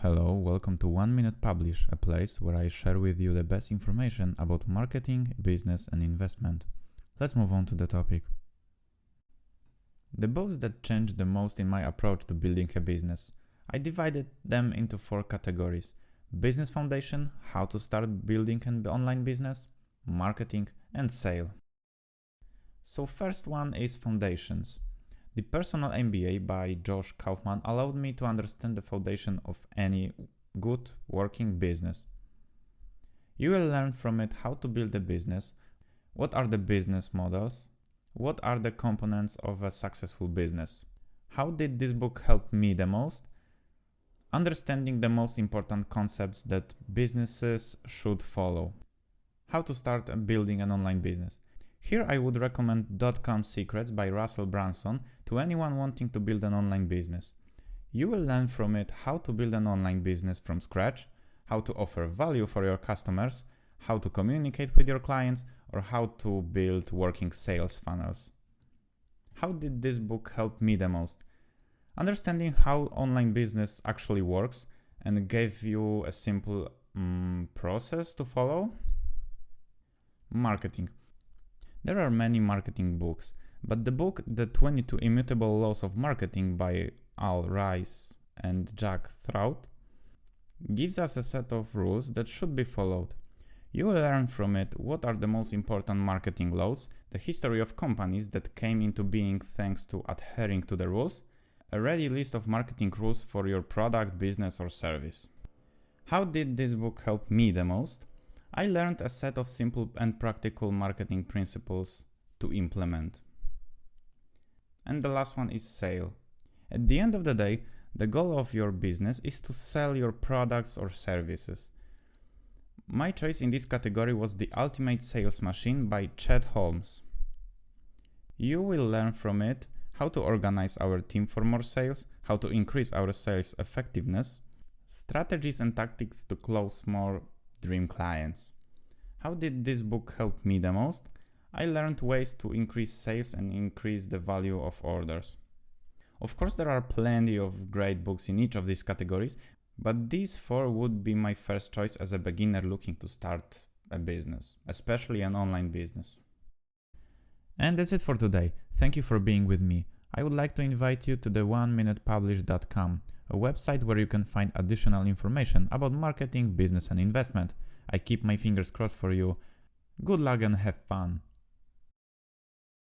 Hello, welcome to 1 Minute Publish, a place where I share with you the best information about marketing, business and investment. Let's move on to the topic. The books that changed the most in my approach to building a business. I divided them into 4 categories: business foundation, how to start building an online business, marketing and sale. So first one is foundations. The Personal MBA by Josh Kaufman allowed me to understand the foundation of any good working business. You will learn from it how to build a business, what are the business models, what are the components of a successful business. How did this book help me the most? Understanding the most important concepts that businesses should follow. How to start building an online business. Here I would recommend .com Secrets by Russell Brunson to anyone wanting to build an online business. You will learn from it how to build an online business from scratch, how to offer value for your customers, how to communicate with your clients, or how to build working sales funnels. How did this book help me the most? Understanding how online business actually works and gave you a simple process to follow. Marketing. There are many marketing books, but the book The 22 Immutable Laws of Marketing by Al Ries and Jack Trout gives us a set of rules that should be followed. You will learn from it what are the most important marketing laws, the history of companies that came into being thanks to adhering to the rules, a ready list of marketing rules for your product, business or service. How did this book help me the most? I learned a set of simple and practical marketing principles to implement. And the last one is sale. At the end of the day, the goal of your business is to sell your products or services. My choice in this category was The Ultimate Sales Machine by Chet Holmes. You will learn from it how to organize our team for more sales, how to increase our sales effectiveness, strategies and tactics to close more dream clients. How did this book help me the most? I learned ways to increase sales and increase the value of orders. Of course, there are plenty of great books in each of these categories, but these 4 would be my first choice as a beginner looking to start a business, especially an online business. And that's it for today. Thank you for being with me. I would like to invite you to the 1minutepublish.com, a website where you can find additional information about marketing, business and investment. I keep my fingers crossed for you. Good luck and have fun!